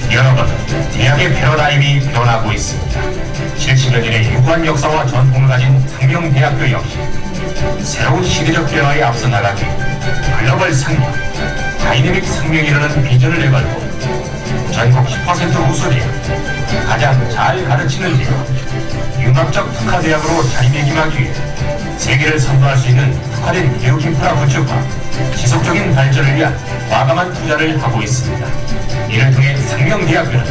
여러분, 대학의 패러다임이 변하고 있습니다. 70여 년의 유구한 역사와 전통을 가진 상명대학교 역시 새로운 시대적 변화에 앞서 나가기 글로벌 상명, 다이내믹 상명이라는 비전을 내걸고 전국 10% 우수대학, 가장 잘 가르치는 대학, 융합적 특화대학으로 자리매김하기 위해 세계를 선도할 수 있는 특화된 교육 인프라 구축과 지속적인 발전을 위한 과감한 투자를 하고 있습니다. 이를 통해 상명대학교는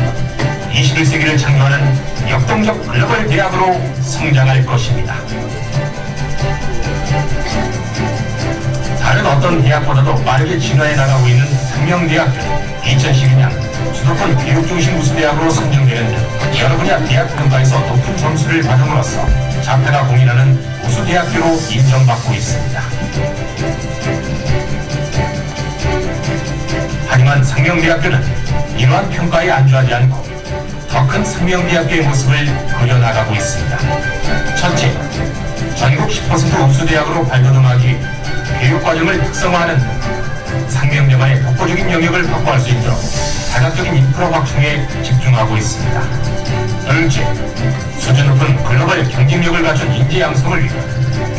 21세기를 창조하는 역동적 글로벌 대학으로 성장할 것입니다. 다른 어떤 대학보다도 빠르게 진화해 나가고 있는 상명대학교는 2012년 수도권 교육중심 우수대학으로 선정되는 등 여러 분야 대학 평가에서 높은 점수를 받음으로써 자타가 공인하는 우수대학교로 인정받고 있습니다. 하지만 상명대학교는 이러한 평가에 안주하지 않고 더 큰 상명대학교의 모습을 그려나가고 있습니다. 첫째, 전국 10% 우수대학으로 발돋움하기, 교육과정을 특성화하는 등 상명대만의 독보적인 영역을 확보할 수 있도록 다각적인 인프라 확충에 집중하고 있습니다. 둘째, 수준 높은 글로벌 경쟁력을 갖춘 인재 양성을 위해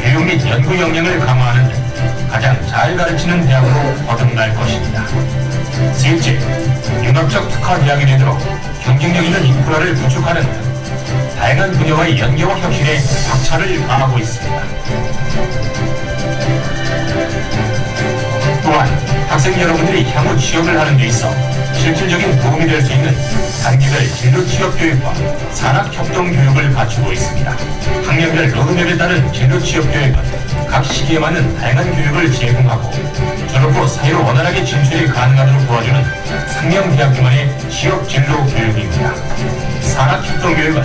교육 및 연구 역량을 강화하는 등 가장 잘 가르치는 대학으로 거듭날 것입니다. 셋째, 융합적 특화 대학이 되도록 경쟁력 있는 인프라를 구축하는 등 다양한 분야와의 연계와 혁신에 박차를 가하고 있습니다. 또한 학생 여러분들이 향후 취업을 하는 데 있어 실질적인 도움이 될 수 있는 단계별 진로 취업 교육과 산학 협동 교육을 갖추고 있습니다. 학년별 로드맵에 따른 진로 취업 교육은 각 시기에 맞는 다양한 교육을 제공하고 졸업 후 사회로 원활하게 진출이 가능하도록 도와주는 상명대학교만의 취업 진로 교육입니다. 산학 협동 교육은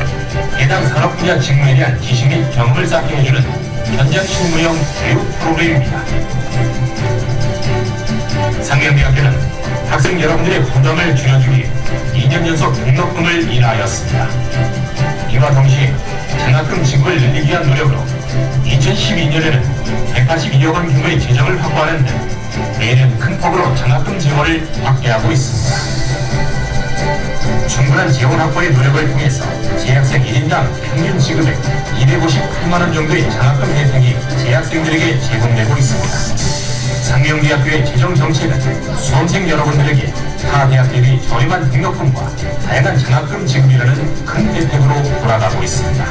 해당 산업 분야 직무에 대한 지식 및 경험을 쌓게 해주는 현장 실무형 교육 프로그램입니다. 상명대학교는 학생 여러분들의 부담을 줄여주기 위해 2년 연속 등록금을 인하하였습니다. 이와 동시에 장학금 지급을 늘리기 위한 노력으로 2012년에는 182억 원 규모의 재정을 확보하는 등 매년 큰 폭으로 장학금 지원을 확대하고 있습니다. 충분한 지원 확보의 노력을 통해서 재학생 1인당 평균 지급액 258만 원 정도의 장학금 혜택이 재학생들에게 제공되고 있습니다. 상명대학교의 재정 정책은 수험생 여러분들에게 타 대학 대비 저렴한 등록금과 다양한 장학금 지급이라는 큰 혜택으로 돌아가고 있습니다.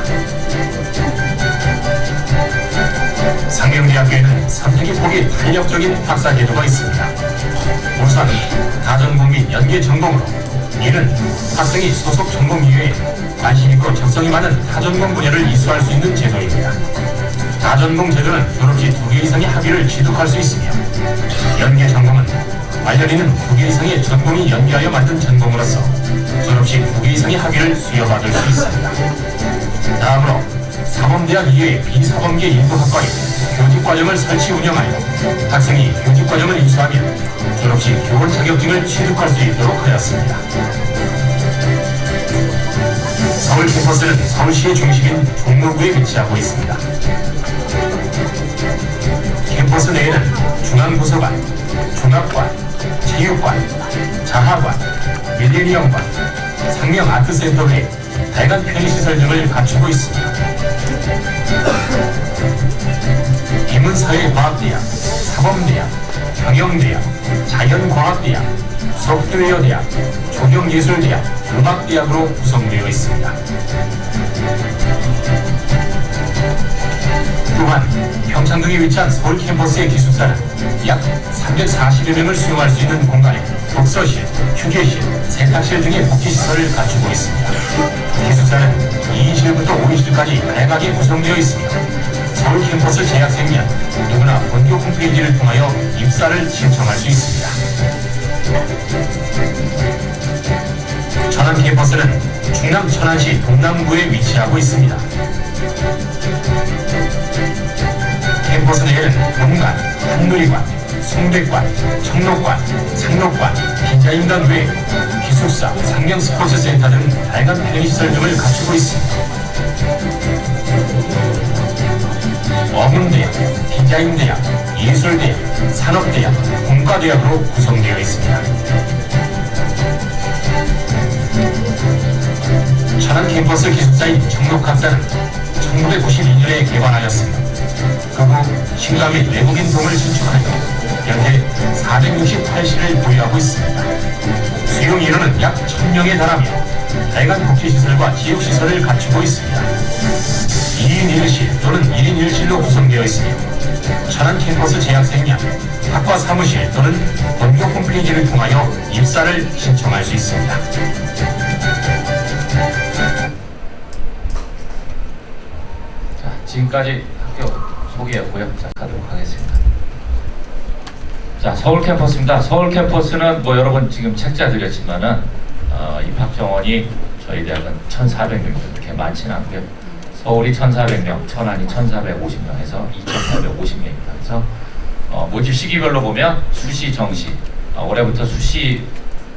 상명대학교에는 선택의 폭이 탄력적인 학사 제도가 있습니다. 우선 다전공 및 연계 전공으로, 이는 학생이 소속 전공 이외에 관심 있고 적성이 많은 타전공 분야를 이수할 수 있는 제도입니다. 다전공 제도는 졸업 시 2개 이상의 학위를 취득할 수 있으며, 연계 전공은 관련 있는 2개 이상의 전공이 연계하여 만든 전공으로서 졸업 시 2개 이상의 학위를 수여받을 수 있습니다. 다음으로 사범대학 이외의 비사범계 일부 학과에 교직과정을 설치 운영하여 학생이 교직과정을 이수하면 졸업 시 교원 자격증을 취득할 수 있도록 하였습니다. 서울 캠퍼스는 서울시의 중심인 종로구에 위치하고 있습니다. 캠퍼스 내에는 중앙도서관, 종합관, 체육관, 자하관, 밀레니엄관, 상명아트센터 외 다양한 편의시설 등을 갖추고 있습니다. 인문사회과학대학, 사범대학, 경영대학, 자연과학대학, 석교외여대학, 조경예술대학, 음악대학으로 구성되어 있습니다. 또한 평창동에 위치한 서울 캠퍼스의 기숙사는 약 340여 명을 수용할 수 있는 공간에 독서실, 휴게실, 세탁실 등의 복지시설을 갖추고 있습니다. 기숙사는 2인실부터 5인실까지 다양하게 구성되어 있으며 서울 캠퍼스 재학생이면 누구나 본교 홈페이지를 통하여 입사를 신청할 수 있습니다. 천안 캠퍼스는 충남 천안시 동남구에 위치하고 있습니다. 캠퍼스 내에는 본관, 한누리관, 송대관, 청록관, 상록관, 기자임당 외에 기숙사, 상경 스포츠센터 등 다양한 편의시설 등을 갖추고 있습니다. 어문대학, 디자인대학, 예술대학, 산업대학, 공과대학으로 구성되어 있습니다. 천안 캠퍼스 기숙사인 청록학사는 1992년에 개관하였으며 그 후 신라 및 외국인 동을 신축하여 현재 468실을 보유하고 있습니다. 수용 인원은 약 1000명에 달하며 다양한 복지시설과 지역시설을 갖추고 있습니다. 2인 1실 또는 1인 1실로 구성되어 있으며 천안 캠퍼스 재학생이면 학과 사무실 또는 본교 홈페이지를 통하여 입사를 신청할 수 있습니다. 자, 지금까지 학교 소개였고요. 자, 가도록 하겠습니다. 자, 서울 캠퍼스입니다. 서울 캠퍼스는 뭐 여러분 지금 책자 드렸지만은 입학 정원이 저희 대학은 1,400명 이렇게 많지는 않고요. 서울이 1,400명, 천안이 1,450명에서 2,450명입니다. 그래서 모집 시기별로 보면 수시, 정시 올해부터 수시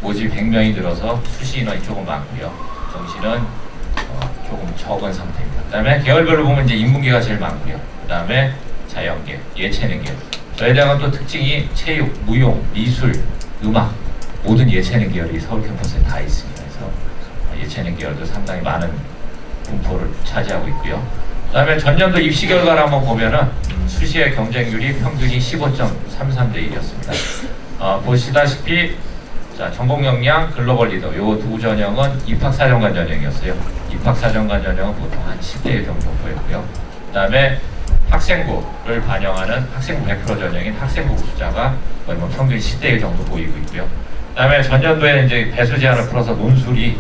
모집 100명이 늘어서 수시 인원이 조금 많고요. 정시는 조금 적은 상태입니다. 그다음에 계열별로 보면 이제 인문계가 제일 많고요. 그다음에 자연계, 예체능계. 저희 대학은 또 특징이 체육, 무용, 미술, 음악 모든 예체능 계열이 서울 캠퍼스에 다 있습니다. 그래서 예체능 계열도 상당히 많은 분포를 차지하고 있고요. 그다음에 전년도 입시 결과를 한번 보면은 수시의 경쟁률이 평균이 15.33대 1이었습니다. 보시다시피 자, 전공 역량, 글로벌 리더 요 두 전형은 입학사정관 전형이었어요. 입학사정관 전형은 보통 한 10대 1 정도 보였고요. 그다음에 학생부를 반영하는 학생부 100% 전형인 학생부 숫자가 거의 뭐 평균 10대 1 정도 보이고 있고요. 그다음에 전년도에 이제 배수 제한을 풀어서 논술이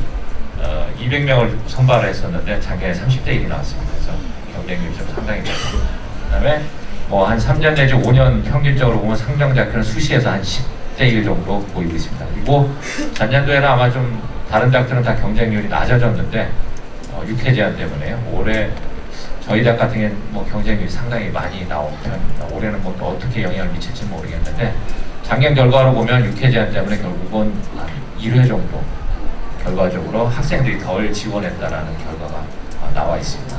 200명을 선발을 했었는데 작년에 30대 1이 나왔습니다. 그래서 경쟁률이 좀 상당히 높습니다. 그다음에 뭐 한 3년 내지 5년 평균적으로 보면 상명대학교는 수시에서 한 10대 1 정도 보이고 있습니다. 그리고 작년도에는 아마 좀 다른 대학들은 다 경쟁률이 낮아졌는데 6회 제한 때문에요. 올해 저희 대학 같은 경우는 뭐 경쟁률이 상당히 많이 나온 편입니다. 올해는 뭐 또 어떻게 영향을 미칠지 모르겠는데 작년 결과로 보면 6회 제한 때문에 결국은 한 1회 정도 결과적으로 학생들이 덜 지원했다라는 결과가 나와 있습니다.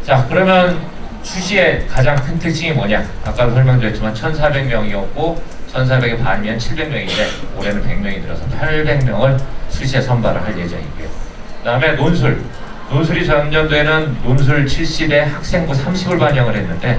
자, 그러면 수시의 가장 큰 특징이 뭐냐? 아까도 설명드렸지만 1,400명이었고 1,400의 반이면 700명인데 올해는 100명이 들어서 800명을 수시에 선발을 할 예정이고요. 그 다음에 논술이 전년도에는 논술 70에 학생부 30을 반영을 했는데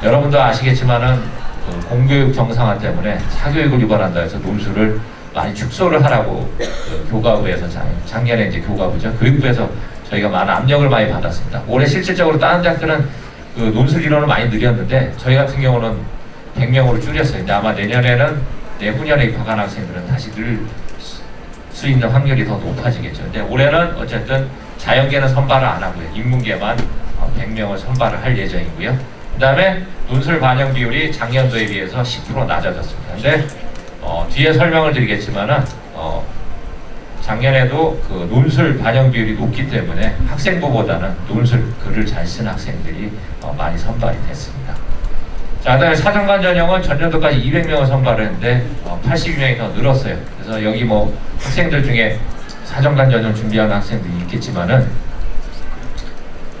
여러분도 아시겠지만은 그 공교육 정상화 때문에 사교육을 유발한다 해서 논술을 많이 축소를 하라고 그 교과부에서 작년에 이제 교과부죠. 교육부에서 저희가 많은 압력을 많이 받았습니다. 올해 실질적으로 다른 대학들은 그 논술 인원을 많이 늘렸는데 저희 같은 경우는 100명으로 줄였어요. 근데 아마 내후년에 입학한 학생들은 다시 늘 수 있는 확률이 더 높아지겠죠. 근데 올해는 어쨌든 자연계는 선발을 안 하고요. 인문계만 100명을 선발을 할 예정이고요. 그 다음에 논술 반영 비율이 작년도에 비해서 10% 낮아졌습니다. 근데 뒤에 설명을 드리겠지만은 작년에도 그 논술 반영 비율이 높기 때문에 학생부보다는 논술 글을 잘 쓴 학생들이 많이 선발이 됐습니다. 자, 그다음에 사정관 전형은 전년도까지 200명을 선발을 했는데 82명이 더 늘었어요. 그래서 여기 뭐 학생들 중에 사정관 전형 준비하는 학생들이 있겠지만은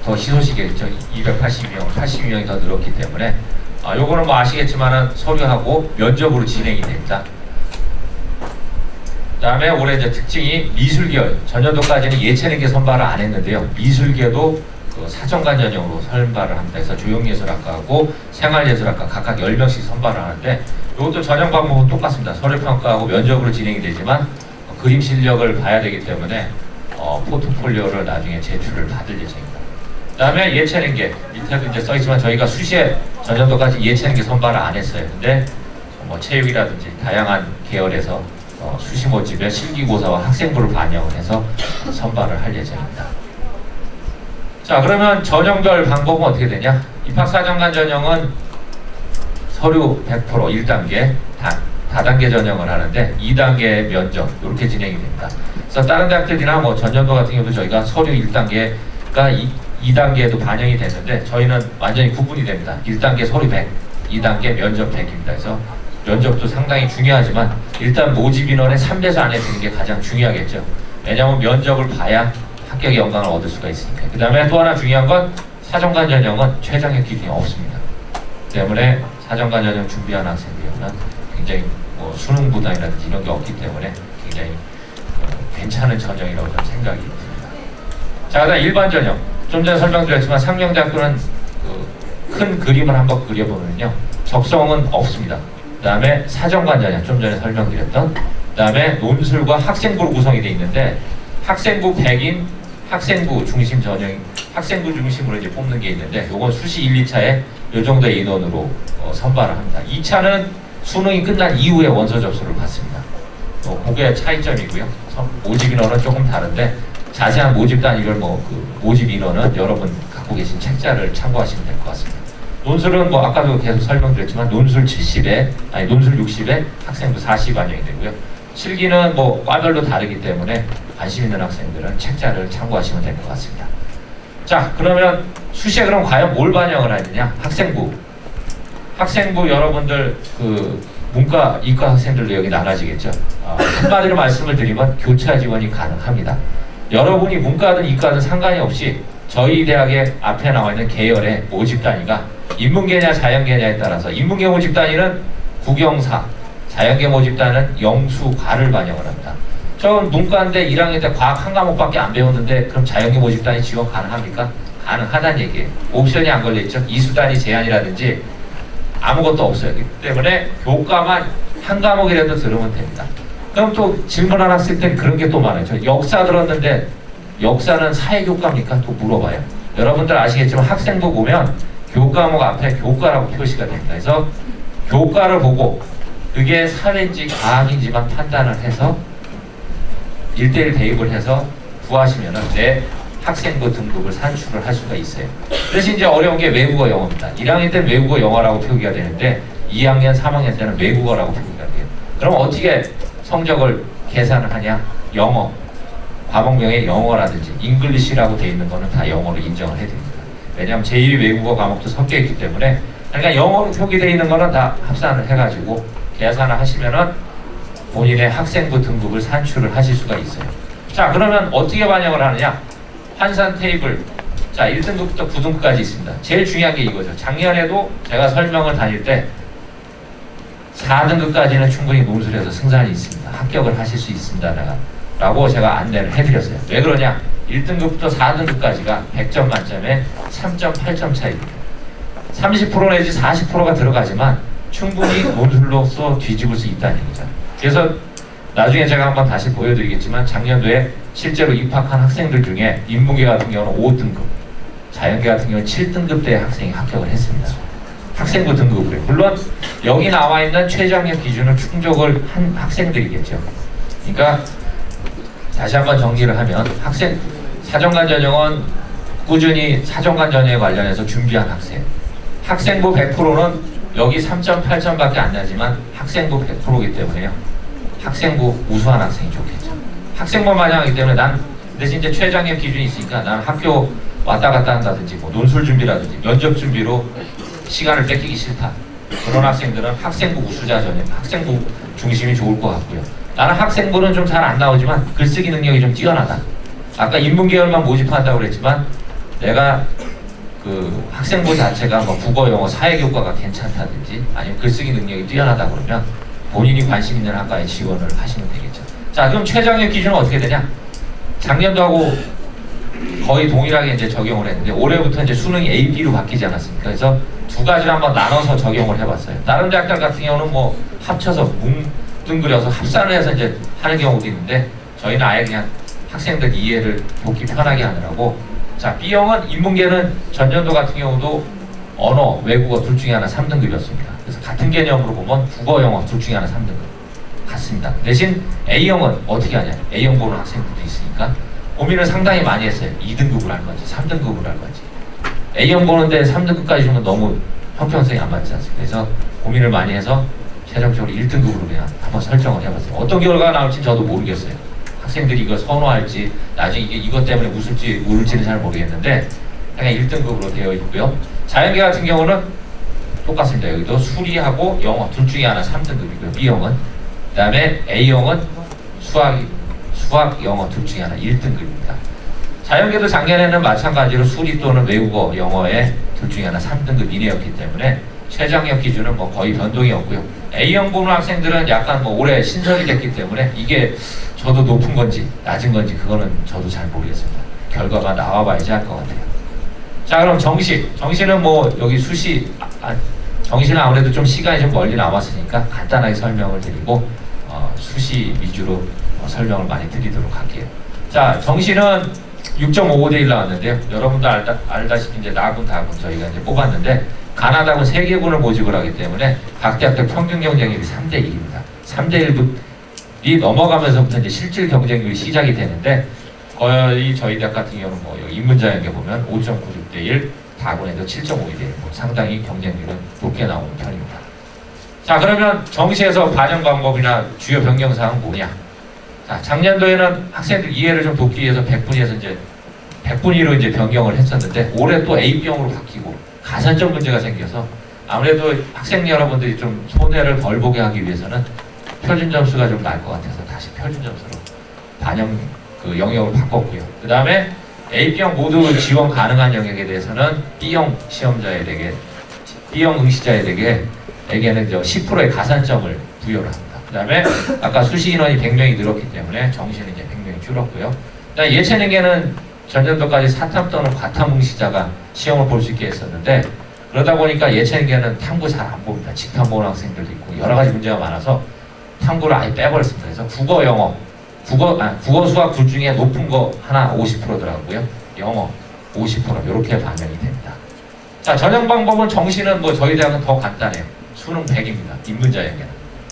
더 희소식이겠죠. 82명이 더 늘었기 때문에 요거는 뭐 아시겠지만은 서류하고 면접으로 진행이 됩니다. 그다음에 올해 이제 특징이 미술계열. 전년도까지는 예체능계 선발을 안 했는데요. 미술계도 그 사정관 전형으로 선발을 합니다. 그래서 조형예술학과하고 생활예술학과 각각 10명씩 선발을 하는데 이것도 전형 방법은 똑같습니다. 서류평가하고 면접으로 진행이 되지만 그림 실력을 봐야 되기 때문에 포트폴리오를 나중에 제출을 받을 예정입니다. 그 다음에 예체능계, 밑에도 이제 써있지만 저희가 수시에 전년도까지 예체능계 선발을 안 했어요. 근데 뭐 체육이라든지 다양한 계열에서 수시 모집에 실기고사와 학생부를 반영을 해서 선발을 할 예정입니다. 자, 그러면 전형별 방법은 어떻게 되냐? 입학사정관 전형은 서류 100% 1단계, 다단계 전형을 하는데 2단계 면접 이렇게 진행이 됩니다. 그래서 다른 대학들이나 뭐 전년도 같은 경우도 저희가 서류 1단계가 2단계에도 반영이 됐는데 저희는 완전히 구분이 됩니다. 1단계 서류 100, 2단계 면접 100입니다. 그래서 면접도 상당히 중요하지만 일단 모집 인원의 3배수 안에 드는 게 가장 중요하겠죠. 왜냐하면 면접을 봐야 합격의 영광을 얻을 수가 있으니까. 그 다음에 또 하나 중요한 건 사정관 전형은 최장력 기준이 없습니다. 때문에 사정관 전형 준비한 학생들은 굉장히 뭐 수능 부담이라든지 이런 게 없기 때문에 굉장히 괜찮은 전형이라고 저는 생각이 듭니다. 자, 그다음 일반 전형. 좀 전에 설명드렸지만 상명대학교는 큰 그림을 한번 그려보면요, 적성은 없습니다. 그 다음에 사정관 전형, 좀 전에 설명드렸던, 그 다음에 논술과 학생부로 구성이 되어 있는데 학생부 100인 학생부 중심 전형, 학생부 중심으로 이제 뽑는 게 있는데 요건 수시 1, 2차에 요 정도의 인원으로 선발을 합니다. 2차는 수능이 끝난 이후에 원서 접수를 받습니다. 그게 차이점이고요. 모집 인원은 조금 다른데 자세한 모집 단위를 모집 인원은 여러분 갖고 계신 책자를 참고하시면 될 것 같습니다. 논술은 뭐 아까도 계속 설명드렸지만 논술 70에 논술 60에 학생부 40 반영이 되고요. 실기는 뭐 과별로 다르기 때문에 관심 있는 학생들은 책자를 참고하시면 될 것 같습니다. 자, 그러면 수시에 그럼 과연 뭘 반영을 하느냐? 학생부 여러분들 문과, 이과 학생들도 여기 나눠지겠죠. 한마디로 말씀을 드리면 교차 지원이 가능합니다. 여러분이 문과든 이과든 상관이 없이 저희 대학의 앞에 나와 있는 계열의 모집 단위가 인문계냐 자연계냐에 따라서 인문계 모집 단위는 국영사, 자연계 모집 단위는 영수과를 반영을 합니다. 저는 문과인데 1학년 때 과학 한 과목밖에 안 배웠는데 그럼 자연계 모집 단위 지원 가능합니까? 가능하다는 얘기예요. 옵션이 안 걸려있죠. 이수단위 제한이라든지 아무것도 없어요. 그렇기 때문에 교과만 한 과목이라도 들으면 됩니다. 그럼 또 질문하는 학생들이 그런 게 또 많아요. 저 역사 들었는데 역사는 사회교과입니까? 또 물어봐요. 여러분들 아시겠지만 학생부 보면 교과목 앞에 교과라고 표시가 됩니다. 그래서 교과를 보고 그게 사회인지 과학인지만 판단을 해서 1대1 대입을 해서 구하시면은 내 학생부 등급을 산출을 할 수가 있어요. 대신 이제 어려운 게 외국어 영어입니다. 1학년 때는 외국어 영어라고 표기가 되는데 2학년, 3학년 때는 외국어라고 표기가 돼요. 그럼 어떻게 성적을 계산을 하냐? 영어, 과목명에 영어라든지 잉글리시라고 되어 있는 거는 다 영어로 인정을 해드립니다. 왜냐하면 제1 외국어 과목도 섞여 있기 때문에, 그러니까 영어로 표기되어 있는 거는 다 합산을 해가지고 계산을 하시면은 본인의 학생부 등급을 산출을 하실 수가 있어요. 자, 그러면 어떻게 반영을 하느냐? 환산 테이블. 자, 1등급부터 9등급까지 있습니다. 제일 중요한 게 이거죠. 작년에도 제가 설명을 다닐 때 4등급까지는 충분히 논술에서 승산이 있습니다. 합격을 하실 수 있습니다. 라고 제가 안내를 해드렸어요. 왜 그러냐? 1등급부터 4등급까지가 100점 만점에 3.8점 차이입니다. 30% 내지 40%가 들어가지만 충분히 논술로서 뒤집을 수 있다는 얘기죠. 그래서 나중에 제가 한번 다시 보여드리겠지만 작년도에 실제로 입학한 학생들 중에 인문계 같은 경우는 5등급, 자연계 같은 경우는 7등급대 학생이 합격을 했습니다. 학생부 등급으로. 물론 여기 나와 있는 최저학력 기준을 충족을 한 학생들이겠죠. 그러니까 다시 한번 정리를 하면 사정관 전형은 꾸준히 사정관 전형에 관련해서 준비한 학생. 학생부 100%는 여기 3.8점밖에 안 나지만 학생부 100%이기 때문에요. 학생부 우수한 학생이 좋겠죠. 학생부 반영하기 때문에 대신 이제 최저학력 기준이 있으니까 난 학교 왔다 갔다 한다든지 뭐 논술 준비라든지 면접 준비로 시간을 뺏기기 싫다. 그런 학생들은 학생부 우수자 전형, 학생부 중심이 좋을 것 같고요. 나는 학생부는 좀 잘 안 나오지만 글쓰기 능력이 좀 뛰어나다. 아까 인문계열만 모집한다고 그랬지만 내가 학생부 자체가 뭐 국어, 영어, 사회교과가 괜찮다든지 아니면 글쓰기 능력이 뛰어나다 그러면 본인이 관심 있는 학과에 지원을 하시면 되겠죠. 자, 그럼 최저학력 기준은 어떻게 되냐? 작년도하고 거의 동일하게 이제 적용을 했는데 올해부터 이제 수능이 A, B로 바뀌지 않았습니까? 그래서 두 가지를 한번 나눠서 적용을 해봤어요. 다른 대학들 같은 경우는 뭐 합쳐서 뭉뚱그려서 합산을 해서 이제 하는 경우도 있는데 저희는 아예 그냥 학생들 이해를 돕기 편하게 하느라고 자 B형은 인문계는 전년도 같은 경우도 언어, 외국어 둘 중에 하나 3등급이었습니다. 그래서 같은 개념으로 보면 국어, 영어 둘 중에 하나 3등급 같습니다. 대신 A형은 어떻게 하냐 A형 보는 학생들도 있으니까 고민을 상당히 많이 했어요. 2등급을 할 건지 3등급을 할 건지 A형 보는데 3등급까지 주면 너무 형평성이 안 맞지 않습니까? 그래서 고민을 많이 해서 최종적으로 1등급으로 그냥 한번 설정을 해봤어요. 어떤 결과가 나올지 저도 모르겠어요. 학생들이 이걸 선호할지 나중에 이것 때문에 웃을지 울지는 잘 모르겠는데 그냥 1등급으로 되어 있고요. 자연계 같은 경우는 똑같습니다. 여기도 수리하고 영어 둘 중에 하나 3등급이고요. B형은 그 다음에 A형은 수학, 영어 둘 중에 하나 1등급입니다. 자연계도 작년에는 마찬가지로 수리 또는 외국어, 영어의 둘 중에 하나 3등급 이내였기 때문에 최저학력 기준은 뭐 거의 변동이 없고요. A형 보는 학생들은 약간 뭐 올해 신설이 됐기 때문에 이게 저도 높은 건지 낮은 건지 그거는 저도 잘 모르겠습니다. 결과가 나와봐야지 알 것 같아요. 자 그럼 정시는 뭐 여기 정시는 아무래도 좀 시간이 좀 멀리 남았으니까 간단하게 설명을 드리고 수시 위주로 설명을 많이 드리도록 할게요. 자 정시는 6.55대 1 나왔는데요. 여러분도 알다시피 이제 나군, 다군 저희가 이제 뽑았는데 가나다군 3개군을 모집을 하기 때문에 각 대학들 평균 경쟁률이 3대 1입니다. 3대 1이 넘어가면서부터 이제 실질 경쟁률이 시작이 되는데 거의 저희 대학 같은 경우는 뭐 여기 인문자연계 보면 5.96대 1, 다군에도 7.52대 1, 뭐 상당히 경쟁률은 높게 나오는 편입니다. 자 그러면 정시에서 반영 방법이나 주요 변경사항은 뭐냐? 자 작년도에는 학생들 이해를 좀 돕기 위해서 100분위에서 이제 100분위로 이제 변경을 했었는데 올해 또 AB형으로 바뀌고 가산점 문제가 생겨서 아무래도 학생 여러분들이 좀 손해를 덜 보게 하기 위해서는 표준 점수가 좀 나을 것 같아서 다시 표준 점수로 반영 영역을 바꿨고요. 그 다음에 AB형 모두 지원 가능한 영역에 대해서는 B형 시험자에게 B형 응시자에게는 10%의 가산점을 부여를 합니다. 그 다음에 아까 수시 인원이 100명이 늘었기 때문에 정시는 이제 100명이 줄었고요. 그 다음에 예체능계는 전년도까지 사탐 또는 과탐 응시자가 시험을 볼 수 있게 했었는데 그러다 보니까 예체능계는 탐구 잘 안 봅니다. 직탐 보는 학생들도 있고 여러 가지 문제가 많아서 탐구를 아예 빼버렸습니다. 그래서 국어, 영어, 국어, 수학 둘 중에 높은 거 하나 50%더라고요. 영어 50% 이렇게 반영이 됩니다. 자 전형 방법은 정시는 뭐 저희 대학은 더 간단해요. 수능 100입니다. 인문자연계는.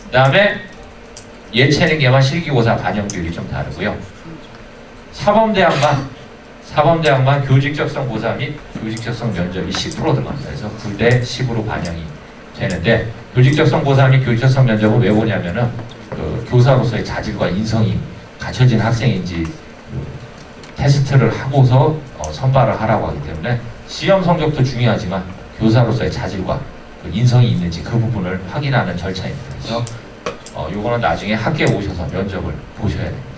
그 다음에 예체능계만 실기고사 반영 비율이 좀 다르고요. 사범대학만 교직적성 고사 및 교직적성 면접이 10% 들어갑니다. 그래서 9대 10으로 반영이 되는데 교직적성 고사 및 교직적성 면접은 왜 보냐면은 그 교사로서의 자질과 인성이 갖춰진 학생인지 테스트를 하고서 선발을 하라고 하기 때문에 시험 성적도 중요하지만 교사로서의 자질과 그 인성이 있는지 그 부분을 확인하는 절차입니다. 그래서 요거는 나중에 학교에 오셔서 면접을 보셔야 됩니다.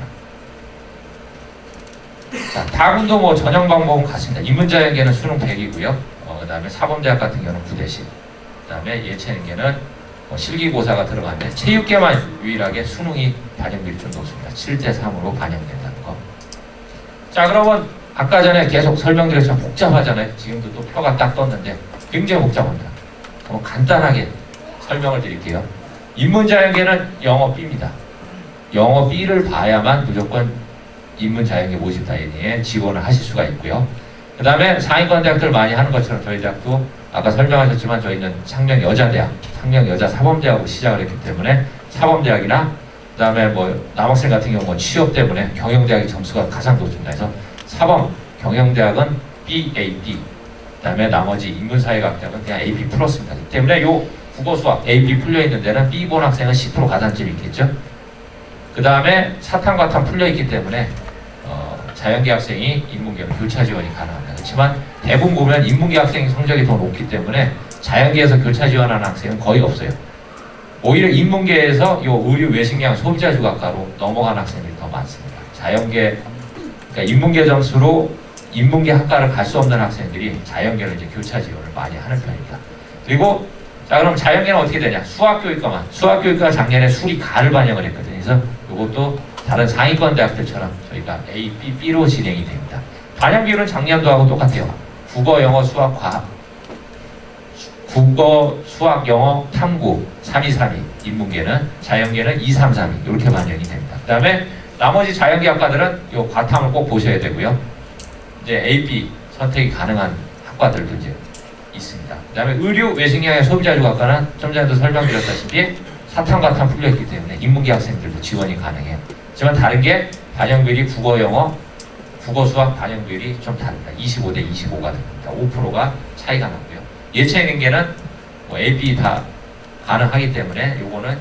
자, 다군도 뭐 전형 방법은 같습니다. 인문자연계는 수능 100이고요. 그 다음에 사범대학 같은 경우는 9대 10. 그 다음에 예체능계는 실기고사가 들어가는데 체육계만 유일하게 수능이 반영률이 좀 높습니다. 7대 3으로 반영된다는 거. 자 그러면 아까 전에 계속 설명드렸지만 복잡하잖아요. 지금도 또 표가 딱 떴는데 굉장히 복잡합니다. 간단하게 설명을 드릴게요. 인문자연계는 영어 B입니다. 영어 B를 봐야만 무조건 인문자연계 모집단위에 지원을 하실 수가 있고요. 그 다음에 상위권 대학들 많이 하는 것처럼 저희 대학도 아까 설명하셨지만 저희는 상명 여자대학, 상명 여자 사범대학으로 시작을 했기 때문에 사범대학이나 그 다음에 뭐 남학생 같은 경우 뭐 취업 때문에 경영대학의 점수가 가장 높습니다. 그래서 사범 경영대학은 BAD, 그 다음에 나머지 인문사회학대학은 그냥 AP 플러스입니다. 그렇기 때문에 요 국어 수학 AP 풀려 있는 데는 B 본 학생은 10% 가산점이 있겠죠. 그 다음에 사탐 과탐 풀려 있기 때문에 자연계 학생이 인문계로 교차 지원이 가능합니다. 그렇지만 대부분 보면 인문계 학생 성적이 더 높기 때문에 자연계에서 교차 지원하는 학생은 거의 없어요. 오히려 인문계에서 요 의류 외식량 소비자 주학과로 넘어간 학생들이 더 많습니다. 자연계, 그러니까 인문계 점수로 인문계 학과를 갈 수 없는 학생들이 자연계로 이제 교차 지원을 많이 하는 편입니다. 그리고 자 그럼 자연계는 어떻게 되냐? 수학교육과 작년에 수리가를 반영을 했거든요. 그래서 이것도 다른 상위권 대학들처럼 저희가 A, B, B로 진행이 됩니다. 반영 비율은 작년도하고 똑같아요. 국어, 영어, 수학, 과학 국어, 수학, 영어, 탐구 3-2-3-2, 인문계는, 자연계는 2-3-3-2 이렇게 반영이 됩니다. 그 다음에 나머지 자연계학과들은 이 과탐을 꼭 보셔야 되고요. 이제 A, B 선택이 가능한 학과들도 이제 있습니다. 그 다음에 의류, 외식영양, 소비자주학과는 좀 전에도 설명드렸다시피 사탐, 과탐 풀려있기 때문에 인문계 학생들도 지원이 가능해요. 하지만 다른 게 반영비율이 국어, 영어, 국어, 수학 반영비율이 좀 다릅니다. 25대 25가 됩니다. 5%가 차이가 나고요. 예체 능계는 뭐 A, B 다 가능하기 때문에 요거는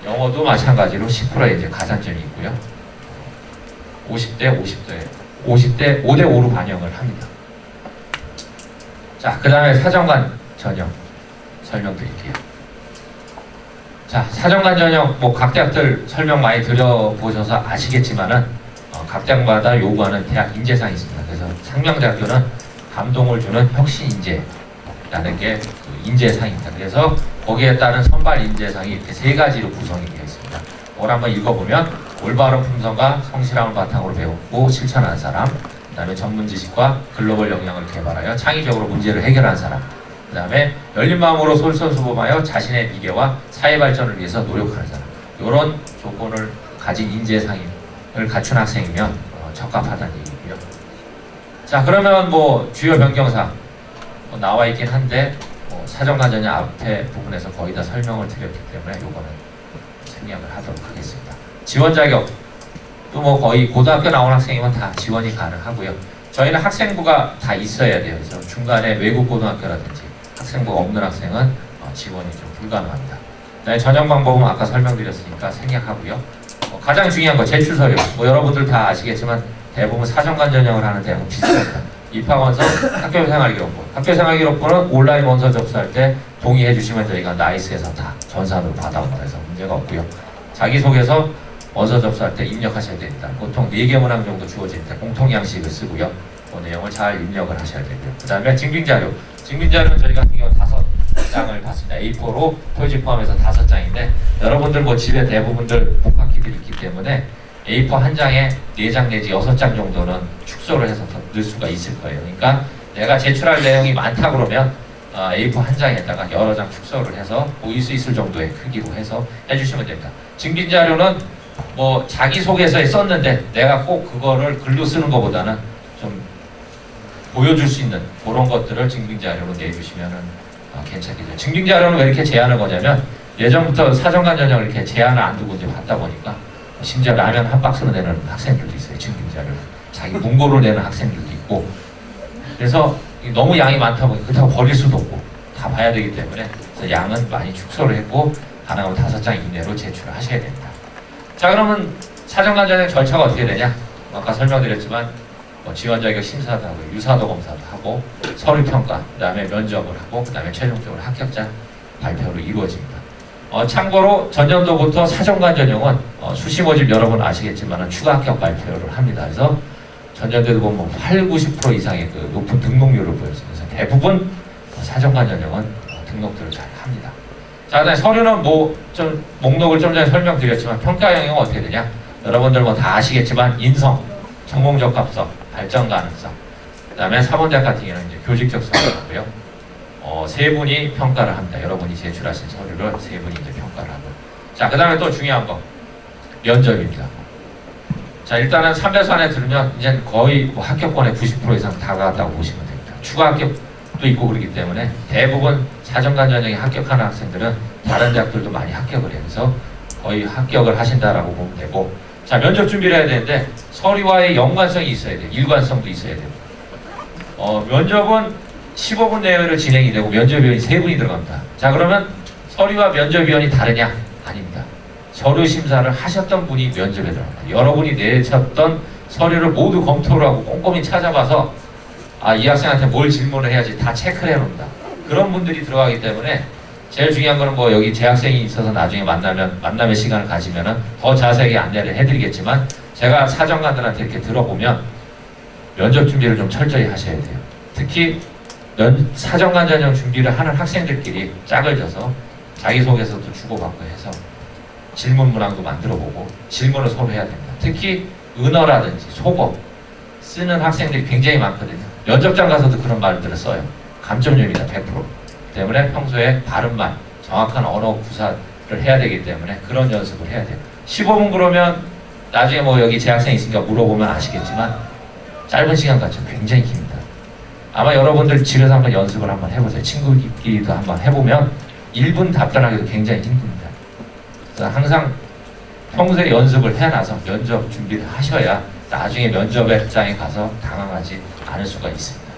영어도 마찬가지로 10%의 이제 가산점이 있고요. 50대 5대 5로 반영을 합니다. 자, 그 다음에 사정관 전형 설명드릴게요. 자, 사정관 전형 뭐 각 대학들 설명 많이 들어보셔서 아시겠지만은 각 대학마다 요구하는 대학 인재상이 있습니다. 그래서 상명대학교는 감동을 주는 혁신 인재라는 게 그 인재상입니다. 그래서 거기에 따른 선발 인재상이 이렇게 세 가지로 구성이 되어 있습니다. 오늘 한번 읽어보면 올바른 품성과 성실함을 바탕으로 배우고 실천하는 사람, 그 다음에 전문 지식과 글로벌 역량을 개발하여 창의적으로 문제를 해결하는 사람, 그 다음에 열린 마음으로 솔선수범하여 자신의 미래와 사회 발전을 위해서 노력하는 사람, 이런 조건을 가진 인재상을 갖춘 학생이면 적합하다는 얘기고요. 자, 그러면 뭐 주요 변경사항 나와 있긴 한데 사정관 전형 앞에 부분에서 거의 다 설명을 드렸기 때문에 요거는 생략을 하도록 하겠습니다. 지원 자격 또 뭐 거의 고등학교 나온 학생이면 다 지원이 가능하고요. 저희는 학생부가 다 있어야 돼요. 그래서 중간에 외국 고등학교라든지 학생부가 없는 학생은 지원이 좀 불가능합니다. 네, 전형 방법은 아까 설명드렸으니까 생략하고요. 가장 중요한 거 제출 서류. 뭐 여러분들 다 아시겠지만 대부분 사정관 전형을 하는 대학은 비슷합니다. 입학원서, 학교생활기록부. 학교생활기록부는 온라인 원서 접수할 때 동의해 주시면 저희가 나이스에서 다 전산으로 받아온다 해서 문제가 없고요. 자기소개서 원서 접수할 때 입력하셔야 됩니다. 보통 4개 문항 정도 주어질 때 공통 양식을 쓰고요. 그 내용을 잘 입력을 하셔야 되고요. 그 다음에 증빙자료. 증빙자료는 저희 같은 경우 5장을 받습니다. A4로 토지 포함해서 5장인데 여러분들 뭐 집에 대부분들 복학기들이 있기 때문에 A4 한 장에 4장 내지 6장 정도는 축소를 해서 더 넣을 수가 있을 거예요. 그러니까 내가 제출할 내용이 많다 그러면 A4 한 장에다가 여러 장 축소를 해서 보일 수 있을 정도의 크기로 해서 해주시면 됩니다. 증빙자료는 뭐 자기소개서에 썼는데 내가 꼭 그거를 글로 쓰는 것보다는 좀 보여줄 수 있는 그런 것들을 증빙자료로 내주시면 괜찮겠죠. 증빙자료는 왜 이렇게 제한을 거냐면 예전부터 사정관 전형을 이렇게 제한을 안 두고 이제 받다 보니까 심지어 라면 한 박스로 내는 학생들도 있어요. 증빙자료를 자기 문고로 내는 학생들도 있고 그래서 너무 양이 많다 보니까 그렇다고 버릴 수도 없고 다 봐야 되기 때문에 그래서 양은 많이 축소를 했고 가능하면 5장 이내로 제출을 하셔야 됩니다. 자, 그러면 사정관 전형 절차가 어떻게 되냐? 아까 설명드렸지만 지원 자격 심사도 하고 유사도 검사도 하고 서류 평가, 그 다음에 면접을 하고 그 다음에 최종적으로 합격자 발표로 이루어집니다. 참고로 전년도부터 사정관 전형은 수시 모집 여러분 아시겠지만 추가 합격 발표를 합니다. 그래서 전년도에도 보면 80-90% 이상의 그 높은 등록률을 보였습니다. 그래서 대부분 사정관 전형은 등록들을 잘 합니다. 자, 그다음에 서류는 뭐 좀 목록을 좀 전에 설명드렸지만 평가 영역은 어떻게 되냐? 여러분들 뭐 다 아시겠지만 인성, 전공 적합성, 발전 가능성, 그다음에 사본대학 같은 경우는 이제 교직 적성이고요. 세 분이 평가를 합니다. 여러분이 제출하신 서류를 세 분이 이제 평가를 하고. 자, 그다음에 또 중요한 거 면접입니다. 자, 일단은 3배수 안에 들으면 이제 거의 뭐 합격권의 90% 이상 다가갔다고 보시면 됩니다. 추가 합격도 있고 그렇기 때문에 대부분 사정관 전형에 합격하는 학생들은 다른 대학들도 많이 합격을 해서 거의 합격을 하신다라고 보면 되고, 자, 면접 준비를 해야 되는데 서류와의 연관성이 있어야 돼요. 일관성도 있어야 돼요. 면접은 15분 내외로 진행이 되고 면접위원이 3분이 들어갑니다. 자, 그러면 서류와 면접위원이 다르냐? 아닙니다. 서류 심사를 하셨던 분이 면접에 들어갑니다. 여러분이 내셨던 서류를 모두 검토를 하고 꼼꼼히 찾아봐서 이 학생한테 뭘 질문을 해야지 다 체크를 해놓는다. 그런 분들이 들어가기 때문에 제일 중요한 거는 뭐 여기 재학생이 있어서 나중에 만남의 시간을 가지면은 더 자세하게 안내를 해드리겠지만 제가 사정관들한테 이렇게 들어보면 면접 준비를 좀 철저히 하셔야 돼요. 특히 사정관 전형 준비를 하는 학생들끼리 짝을 져서 자기소개서도 주고받고 해서 질문 문항도 만들어보고 질문을 서로 해야 됩니다. 특히 은어라든지 속어 쓰는 학생들이 굉장히 많거든요. 면접장 가서도 그런 말들을 써요. 감점률입니다. 100%. 때문에 평소에 발음만 정확한 언어 구사를 해야 되기 때문에 그런 연습을 해야 돼요. 15분 그러면 나중에 뭐 여기 재학생 있으니까 물어보면 아시겠지만 짧은 시간 같죠. 굉장히 깁니다. 아마 여러분들 집에서 한번 연습을 한번 해보세요. 친구끼리도 한번 해보면 1분 답변하기도 굉장히 힘듭니다. 그래서 항상 평소에 연습을 해놔서 면접 준비를 하셔야 나중에 면접장에 가서 당황하지 않을 수가 있습니다.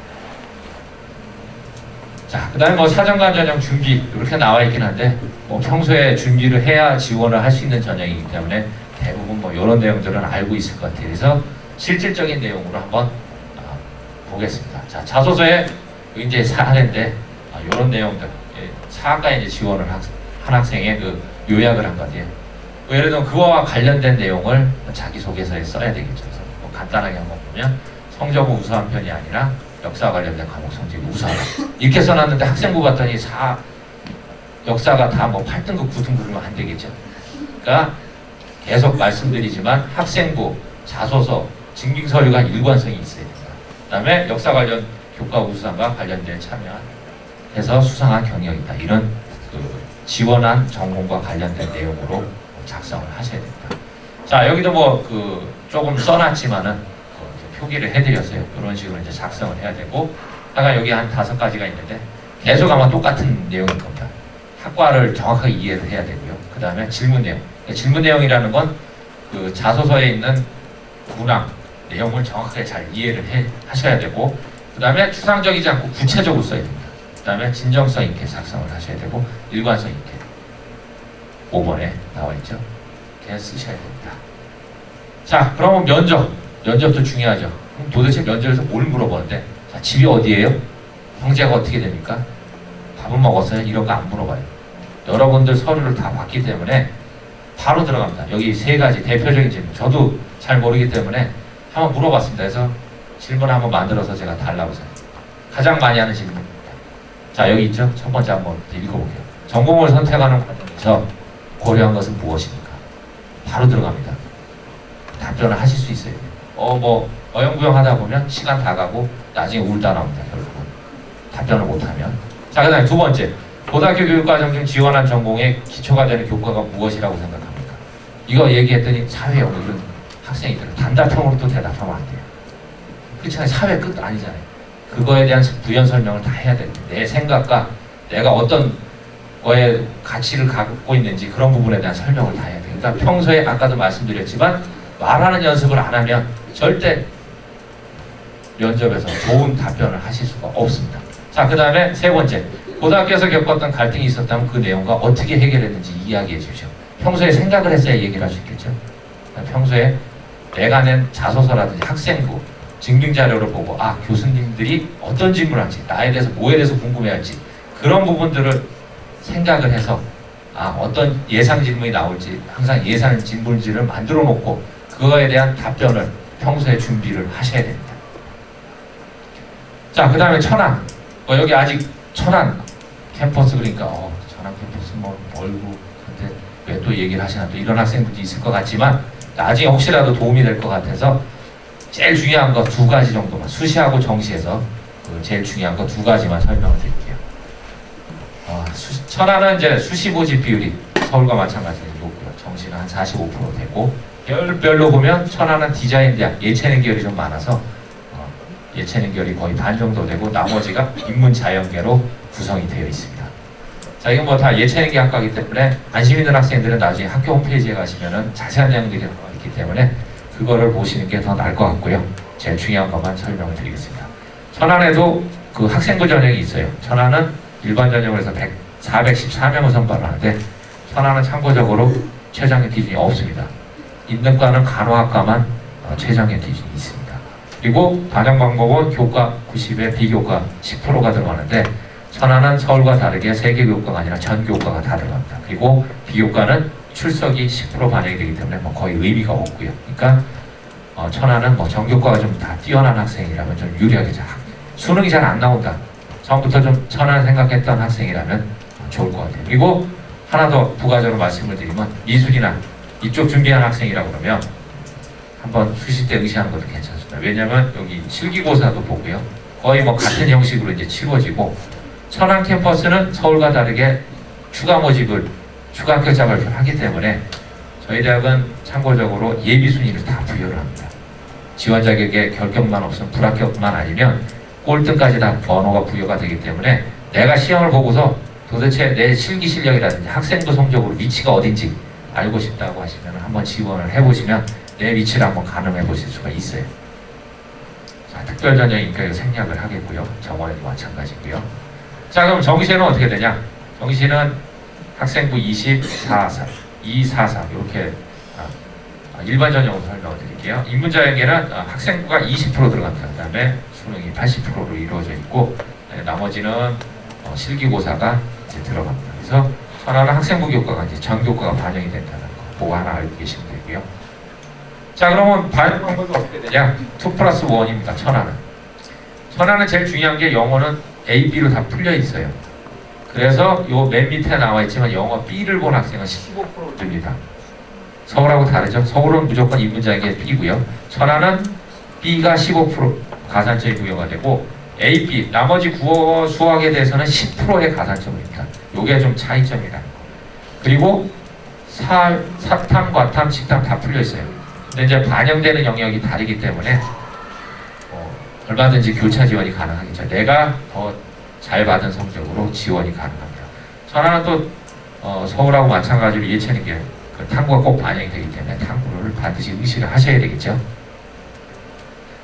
자, 그 다음에 뭐 사정관 전형 준비 이렇게 나와 있긴 한데 뭐 평소에 준비를 해야 지원을 할 수 있는 전형이기 때문에 대부분 뭐 이런 내용들은 알고 있을 것 같아요. 그래서 실질적인 내용으로 한번 보겠습니다. 자, 자소서에 이제 사례인데 이런 내용들 사학과에 이제 지원을 한 학생의 그 요약을 한 건데요. 뭐 예를 들면 그거와 관련된 내용을 자기소개서에 써야 되겠죠. 그래서 뭐 간단하게 한번 보면 성적은 우수한 편이 아니라 역사와 관련된 과목 성적이 우수하다 이렇게 써놨는데 학생부 봤더니 역사가 다 뭐 8등급 9등급이면 안 되겠죠. 그러니까 계속 말씀드리지만 학생부, 자소서, 증빙서류가 일관성이 있어야 됩니다. 그 다음에 역사 관련 교과 우수함과 관련된 참여해서 수상한 경력이 있다. 이런 지원한 전공과 관련된 내용으로 작성을 하셔야 됩니다. 자, 여기도 뭐 조금 써놨지만은 표기를 해드렸어요. 이런 식으로 이제 작성을 해야 되고, 아까 여기 한 5가지가 있는데 계속 아마 똑같은 내용일 겁니다. 학과를 정확하게 이해를 해야 되고요. 그 다음에 질문 내용. 질문 내용이라는 건 그 자소서에 있는 문항 내용을 정확하게 잘 이해를 하셔야 되고, 그 다음에 추상적이지 않고 구체적으로 써야 됩니다. 그 다음에 진정성 있게 작성을 하셔야 되고, 일관성 있게 5번에 나와 있죠. 이렇게 쓰셔야 됩니다. 자, 그러면 면접도 중요하죠. 그럼 도대체 면접에서 뭘 물어보는데, 자, 집이 어디예요? 형제가 어떻게 됩니까? 밥은 먹었어요? 이런 거 안 물어봐요. 여러분들 서류를 다 봤기 때문에 바로 들어갑니다. 여기 3가지 대표적인 질문. 저도 잘 모르기 때문에 한번 물어봤습니다. 그래서 질문을 한번 만들어서 제가 달라고서요. 가장 많이 하는 질문입니다. 자, 여기 있죠? 첫 번째 한번 읽어볼게요. 전공을 선택하는 과정에서 고려한 것은 무엇입니까? 바로 들어갑니다. 답변을 하실 수 있어요. 뭐 어영부영 하다 보면 시간 다 가고 나중에 울다 나옵니다. 결국은 답변을 못하면. 자, 그 다음에 2번째, 고등학교 교육과정 중 지원한 전공의 기초가 되는 교과가 무엇이라고 생각합니까? 이거 얘기했더니 사회영 이런 학생이 들어요. 단답형으로 또 대답하면 안 돼요. 그렇잖아요. 사회 끝 아니잖아요. 그거에 대한 부연 설명을 다 해야 됩니다. 내 생각과 내가 어떤 거에 가치를 갖고 있는지 그런 부분에 대한 설명을 다 해야 돼요. 그러니까 평소에 아까도 말씀드렸지만 말하는 연습을 안 하면 절대 면접에서 좋은 답변을 하실 수가 없습니다. 자, 그 다음에 3번째, 고등학교에서 겪었던 갈등이 있었다면 그 내용과 어떻게 해결했는지 이야기해 주십시오. 평소에 생각을 했어야 얘기를 할 수 있겠죠. 평소에 내가 낸 자소서라든지 학생부, 증빙자료를 보고 교수님들이 어떤 질문을 할지, 나에 대해서 뭐에 대해서 궁금해할지 그런 부분들을 생각을 해서 어떤 예상 질문이 나올지 항상 예상 질문지를 만들어 놓고 그거에 대한 답변을 평소에 준비를 하셔야 됩니다. 자, 그 다음에 천안. 여기 아직 천안 캠퍼스 그러니까 천안 캠퍼스 뭐 멀고 근데 왜 또 얘기를 하시나 또 이런 학생들도 있을 것 같지만 나중에 혹시라도 도움이 될 것 같아서 제일 중요한 거 2가지 정도만 수시하고 정시에서 제일 중요한 거 2가지만 설명을 드릴게요. 천안은 이제 수시 모집 비율이 서울과 마찬가지로 높고요. 정시는 한 45% 되고 계열별로 보면 천안은 디자인 대학 예체능 계열이 좀 많아서 예체능 계열이 거의 반 정도 되고 나머지가 인문 자연계로 구성이 되어 있습니다. 자, 이건 뭐 다 예체능계 학과이기 때문에 관심 있는 학생들은 나중에 학교 홈페이지에 가시면은 자세한 내용들이 나와 있기 때문에 그거를 보시는 게 더 나을 것 같고요. 제일 중요한 것만 설명을 드리겠습니다. 천안에도 그 학생부 전형이 있어요. 천안은 일반 전형으로 해서 414명을 선발하는데 천안은 참고적으로 최장년 기준이 없습니다. 있는 과는 간호학과만 최장년 기준이 있습니다. 그리고 반영 방법은 교과 90에 비교과 10%가 들어가는데 천안은 서울과 다르게 3개 교과가 아니라 전 교과가 다 들어갑니다. 그리고 비교과는 출석이 10% 반영이 되기 때문에 뭐 거의 의미가 없고요. 그러니까 천안은 뭐 전교과가 좀 다 뛰어난 학생이라면 좀 유리하게 수능이 잘 안 나온다. 처음부터 좀 천안 생각했던 학생이라면 좋을 것 같아요. 그리고 하나 더 부가적으로 말씀을 드리면 미술이나 이쪽 준비한 학생이라고 그러면 한번 수시 때 응시하는 것도 괜찮습니다. 왜냐하면 여기 실기고사도 보고요. 거의 뭐 같은 형식으로 이제 치러지고 천안 캠퍼스는 서울과 다르게 추가 모집을, 추가 합격자를 하기 때문에 저희 대학은 참고적으로 예비 순위를 다 부여를 합니다. 지원 자격에 결격만 없으면 불합격만 아니면 꼴등까지 다 번호가 부여가 되기 때문에 내가 시험을 보고서 도대체 내 실기 실력이라든지 학생부 성적으로 위치가 어딘지 알고 싶다고 하시면 한번 지원을 해보시면 내 위치를 한번 가늠해 보실 수가 있어요. 자, 특별전형이니까 생략을 하겠고요. 정원에도 마찬가지고요. 자, 그럼 정시는 어떻게 되냐? 정시는 학생부 243 이렇게 일반 전형으로 설명을 드릴게요. 인문자에게는 학생부가 20% 들어갑니다. 그 다음에 수능이 80%로 이루어져 있고 나머지는 실기고사가 이제 들어갑니다. 그래서 천안은 학생부 교과가 이제 전교과가 반영이 된다는 거 그거 하나 알고 계시면 되고요. 자, 그러면 반영 방법이 어떻게 되냐? 2+1입니다. 천안은 제일 중요한 게 영어는 A, B로 다 풀려 있어요. 그래서 요 맨 밑에 나와 있지만 영어 B를 본 학생은 15% 듭니다. 서울하고 다르죠? 서울은 무조건 인문자에게 B고요. 천안은 B가 15% 가산점이 부여가 되고 A, B 나머지 국어, 수학에 대해서는 10%의 가산점입니다. 요게 좀 차이점이라는 거. 그리고 사탐, 과탐, 식탐 다 풀려 있어요. 근데 이제 반영되는 영역이 다르기 때문에 얼마든지 교차 지원이 가능하겠죠. 내가 더 잘 받은 성적으로 지원이 가능합니다. 천안은 또 서울하고 마찬가지로 예체능 그 탐구가 꼭 반영이 되기 때문에 탐구를 반드시 응시를 하셔야 되겠죠.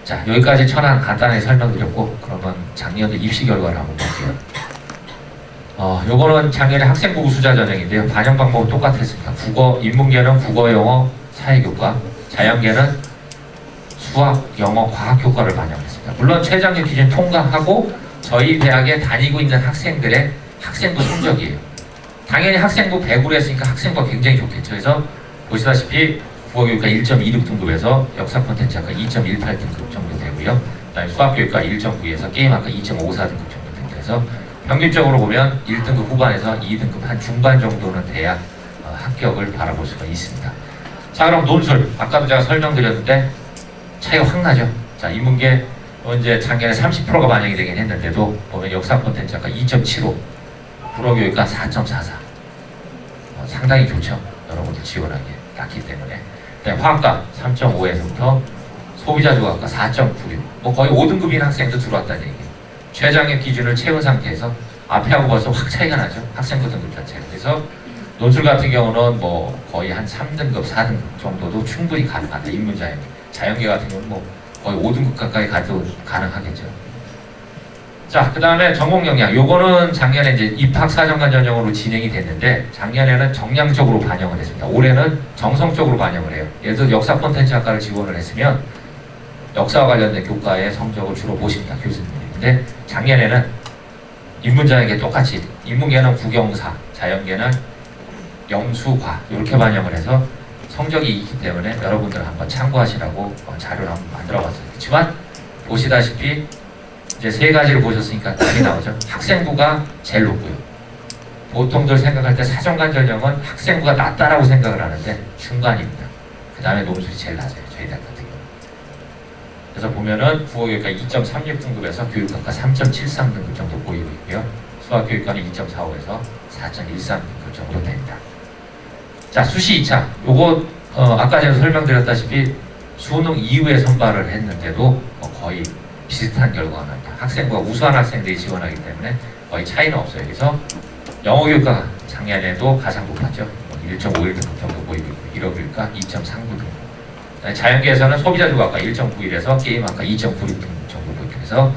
자, 여기까지 천안 간단하게 설명드렸고 그러면 작년도 입시 결과를 한번 볼게요. 요거는 작년에 학생부 우수자 전형인데요. 반영 방법은 똑같았습니다. 국어, 인문계는 국어, 영어, 사회교과, 자연계는 수학, 영어, 과학교과를 반영했습니다. 물론 최저학력 기준 통과하고 저희 대학에 다니고 있는 학생들의 학생부 성적이에요. 당연히 학생부 100으로 했으니까 학생부가 굉장히 좋겠죠. 그래서 보시다시피 국어교육과 1.26 등급에서 역사 콘텐츠학과 2.18 등급 정도 되고요. 그다음에 수학교육과 1.9에서 게임학과 2.54 등급 정도 돼서 평균적으로 보면 1등급 후반에서 2등급 한 중반 정도는 돼야 합격을 바라볼 수가 있습니다. 자, 그럼 논술 아까도 제가 설명드렸는데 차이가 확 나죠. 자, 인문계 이제 작년에 30%가 반영이 되긴 했는데도 보면 역사 콘텐츠학과 2.75, 국어교육과 4.44 상당히 좋죠. 여러분들 지원하기에 낫기 때문에. 네, 화학과 3.5에서부터 소비자조각과 4.96 뭐 거의 5등급인 학생도 들어왔다는 얘기예요. 최저학력 기준을 채운 상태에서 앞에하고 벌써 확 차이가 나죠. 학생부 등급 자체가. 그래서 논술 같은 경우는 뭐 거의 한 3등급, 4등급 정도도 충분히 가능하다. 인문자연. 자연계 같은 경우는 뭐 거의 5등급 가까이 가도 가능하겠죠. 자, 그 다음에 전공 역량. 요거는 작년에 이제 입학 사정관 전형으로 진행이 됐는데 작년에는 정량적으로 반영을 했습니다. 올해는 정성적으로 반영을 해요. 예를 들어 역사 콘텐츠 학과를 지원을 했으면 역사와 관련된 교과의 성적을 주로 보십니다. 교수님들이. 근데 작년에는 인문자에게 똑같이 인문계는 국영사, 자연계는 영수과 이렇게 반영을 해서 성적이 있기 때문에 여러분들 한번 참고하시라고 자료를 한번 만들어봤어요. 그렇지만 보시다시피 이제 세 가지를 보셨으니까 답이 나오죠. 학생부가 제일 높고요. 보통들 생각할 때 사정관 전형은 학생부가 낮다라고 생각을 하는데 중간입니다. 그 다음에 논술이 제일 낮아요. 저희 대학 같은 경우. 그래서 보면은 국어교육과 2.36 등급에서 교육학과 3.73 등급 정도 보이고 있고요. 수학교육과는 2.45에서 4.13 등급 정도 됩니다. 자, 수시 2차. 요거 아까 제가 설명드렸다시피 수능 이후에 선발을 했는데도 거의 비슷한 결과가 납니다. 학생부가 우수한 학생들이 지원하기 때문에 거의 차이는 없어요. 그래서 영어 교육과 작년에도 가장 높았죠. 1.51 등급 정도 보이고 있고 일어 교육과 2.39 등급. 자연계에서는 소비자조각과 1.91에서 게임학과 2.96 등급 정도 보이고 그래서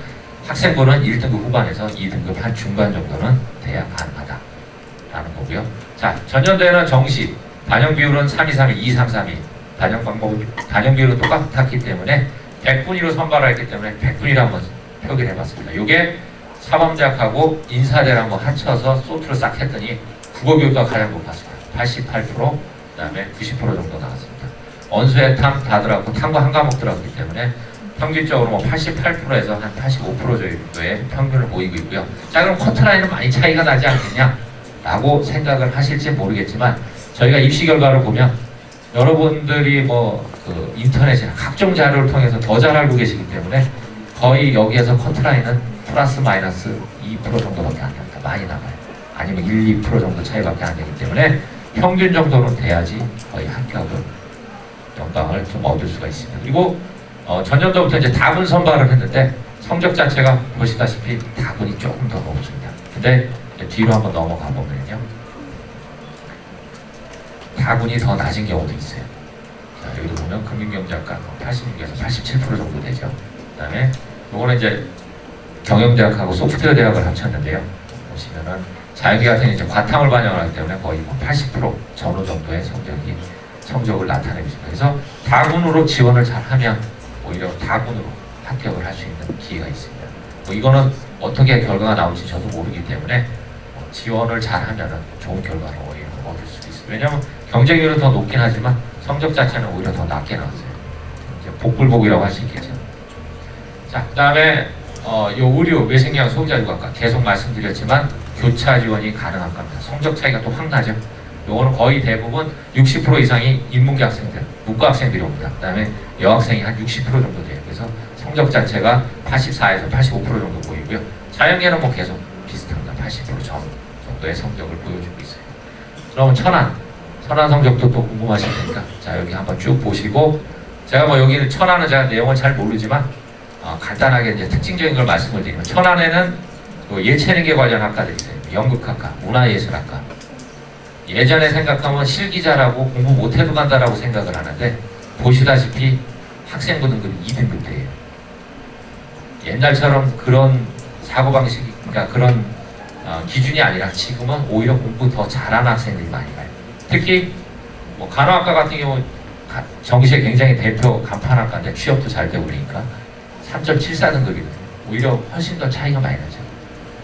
학생부는 1등급 후반에서 2등급 한 중간 정도는 돼야 가능하다라는 거고요. 자, 전년도에는 정시 반영 비율은 3.23이 2.33이 반영 방법은 반영 비율은 똑같았기 때문에 100분위로 선발을 했기 때문에 100분위로 한번 표기를 해봤습니다. 이게 사범대학하고 인사대를 한번 합쳐서 소트를 싹 했더니 국어교육과 가장 높았습니다. 88%, 그 다음에 90% 정도 나왔습니다. 언수의 탐 다 들어갔고 탐구 한 과목 들어갔기 때문에 평균적으로 뭐 88%에서 한 85% 정도의 평균을 보이고 있고요. 자, 그럼 커트라인은 많이 차이가 나지 않겠냐? 라고 생각을 하실지 모르겠지만 저희가 입시 결과를 보면 여러분들이 뭐 그 인터넷이나 각종 자료를 통해서 더 잘 알고 계시기 때문에 거의 여기에서 커트라인은 플러스 마이너스 2% 정도밖에 안 됩니다. 많이 나가요. 아니면 1, 2% 정도 차이밖에 안 되기 때문에 평균 정도는 돼야지 거의 합격을 영광을 좀 얻을 수가 있습니다. 그리고 전년도부터 이제 다군 선발을 했는데 성적 자체가 보시다시피 다군이 조금 더 높습니다. 근데 뒤로 한번 넘어가 보면요, 다군이 더 낮은 경우도 있어요. 자, 여기도 보면 금융경제학과 86에서 87% 정도 되죠. 그다음에 요거는 이제 경영대학하고 소프트웨어 대학을 합쳤는데요. 보시면은 자유계 같은 이제 과탐을 반영을 하기 때문에 거의 80% 전후 정도의 성적을 나타내고 있습니다. 그래서 다군으로 지원을 잘하면 오히려 다군으로 합격을 할 수 있는 기회가 있습니다. 뭐 이거는 어떻게 결과가 나올지 저도 모르기 때문에 지원을 잘하면은 좋은 결과를 오히려 얻을 수 있습니다. 왜냐하면 경쟁률은 더 높긴 하지만 성적 자체는 오히려 더 낮게 나왔어요. 이제 복불복이라고 할 수 있겠죠. 자, 그다음에 요 의료, 외생계학, 소비자유학과 계속 말씀드렸지만 교차 지원이 가능한 겁니다. 성적 차이가 또 확 나죠. 요거는 거의 대부분 60% 이상이 인문계 학생들, 문과 학생들이 옵니다. 그다음에 여학생이 한 60% 정도 돼요. 그래서 성적 자체가 84에서 85% 정도 보이고요. 자연계는 뭐 계속 비슷합니다. 80% 정도의 성적을 보여주고 있어요. 그럼 천안 성적도 또 궁금하실 테니까 자, 여기 한번 쭉 보시고, 제가 뭐 여기는 천안은 제가 내용을 잘 모르지만 간단하게 이제 특징적인 걸 말씀을 드리면, 천안에는 예체능계 관련 학과들이 있어요. 연극학과, 문화예술학과. 예전에 생각하면 실기자라고 공부 못해도 간다라고 생각을 하는데 보시다시피 학생부 등급이 2등급대예요. 옛날처럼 그런 사고방식이, 그러니까 그런 기준이 아니라 지금은 오히려 공부 더 잘하는 학생들이 많이 가요. 특히 뭐 간호학과 같은 경우 정시에 굉장히 대표 간판학과인데 취업도 잘 되고 그러니까 3.74등급이거든요. 오히려 훨씬 더 차이가 많이 나죠.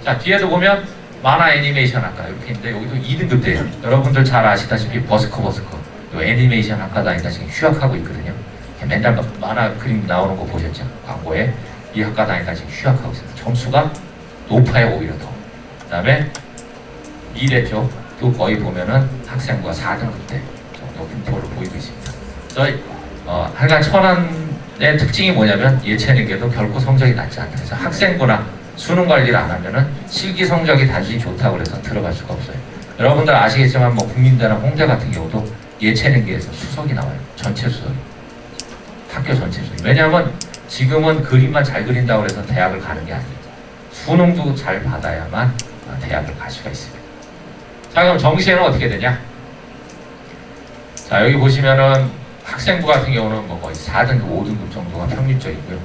자, 뒤에도 보면 만화 애니메이션 학과 이렇게 있는데 여기도 2등급대예요. 여러분들 잘 아시다시피 버스커 요 애니메이션 학과 다니다 지금 휴학하고 있거든요. 맨날 만화 그림 나오는 거 보셨죠? 광고에. 이 학과 다니다 지금 휴학하고 있습니다. 점수가 높아요, 오히려 더. 그 다음에 미래 쪽도 거의 보면은 학생부가 4등급대 정도 분포를 보이고 있습니다. 저희 하여간 천안의 특징이 뭐냐면 예체능계도 결코 성적이 낮지 않다. 그래서 학생부나 수능 관리를 안 하면은 실기 성적이 단순히 좋다고 해서 들어갈 수가 없어요. 여러분들 아시겠지만 뭐 국민대나 홍대 같은 경우도 예체능계에서 수석이 나와요. 전체 수석이. 학교 전체 수석이. 왜냐하면 지금은 그림만 잘 그린다고 해서 대학을 가는 게 아니에요. 수능도 잘 받아야만 대학을 갈 수가 있습니다. 자, 그럼 정시에는 어떻게 되냐? 자, 여기 보시면은 학생부 같은 경우는 뭐 거의 4등급, 5등급 정도가 평균적이고요.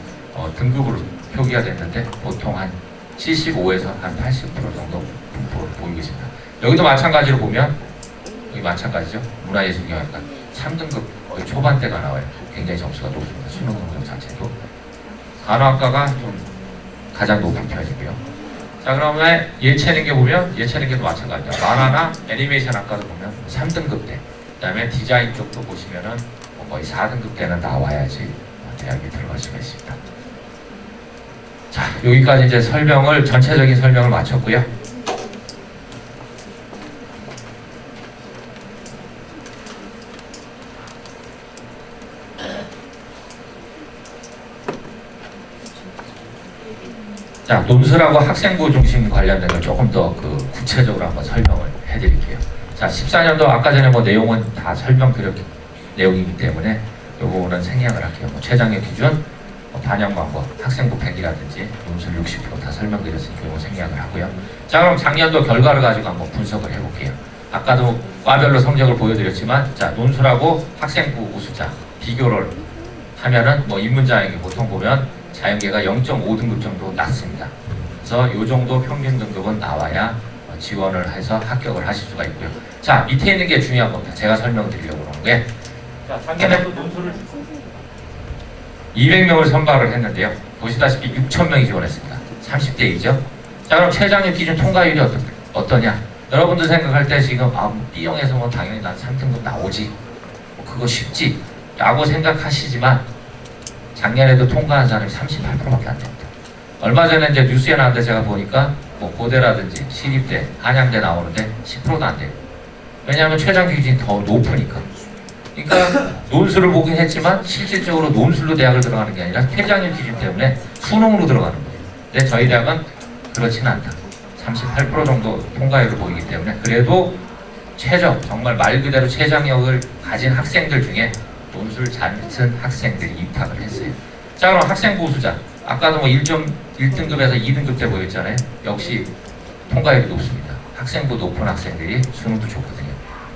등급으로 표기가 됐는데 보통 한 75에서 한 80% 정도 분포를 보이고 있습니다. 여기도 마찬가지로 보면 여기 마찬가지죠. 문화예술경학과 3등급 거의 초반대가 나와요. 굉장히 점수가 높습니다. 수능 성적 자체도. 간호학과가 좀 가장 높은 편이고요. 자, 그러면 예체능계 보면 예체능계도 마찬가지죠. 만화나 애니메이션 학과도 보면 3등급대. 그 다음에 디자인 쪽도 보시면은 거의 4등급대는 나와야지 대학에 들어갈 수가 있습니다. 자, 여기까지 이제 전체적인 설명을 마쳤고요. 자, 논술하고 학생부 중심 관련된 걸 조금 더 구체적으로 한번 설명을 해드릴게요. 자, 14년도 아까 전에 뭐 내용은 다 설명드렸기 내용이기 때문에 요거는 생략을 할게요. 뭐 최장의 기준, 반영 방법, 학생부 100이라든지 논술 60% 다 설명드렸으니까 이거 생략을 하고요. 자, 그럼 작년도 결과를 가지고 한번 분석을 해볼게요. 아까도 과별로 성적을 보여드렸지만, 자, 논술하고 학생부 우수자 비교를 하면은 뭐 인문자에게 보통 보면 자연계가 0.5등급 정도 낮습니다. 그래서 이 정도 평균 등급은 나와야 지원을 해서 합격을 하실 수가 있고요. 자, 밑에 있는 게 중요한 겁니다. 제가 설명드리려고 하는 게. 자, 작년에도 논술을 200명을 선발을 했는데요. 보시다시피 6,000명이 지원했습니다. 30대이죠. 자, 그럼 최장력 기준 통과율이 어떠냐? 여러분들 생각할 때 지금 B형에서 뭐 당연히 난 3등급 나오지, 뭐 그거 쉽지 라고 생각하시지만 작년에도 통과한 사람이 38%밖에 안 됩니다. 얼마 전에 이제 뉴스에 나왔는데 제가 보니까 뭐 고대라든지 시립대, 한양대 나오는데 10%도 안 돼요. 왜냐하면 최장 기준이 더 높으니까. 그러니까 논술을 보긴 했지만 실질적으로 논술로 대학을 들어가는 게 아니라 최장일 기준 때문에 수능으로 들어가는 거예요. 근데 저희 대학은 그렇지는 않다. 38% 정도 통과율을 보이기 때문에 그래도 최저, 정말 말 그대로 최저학력을 가진 학생들 중에 논술 잘 쓴 학생들이 입학을 했어요. 자, 그럼 학생 보수자. 아까도 뭐 1등급에서 2등급 때 보였잖아요. 역시 통과율이 높습니다. 학생부 높은 학생들이 수능도 좋거든요.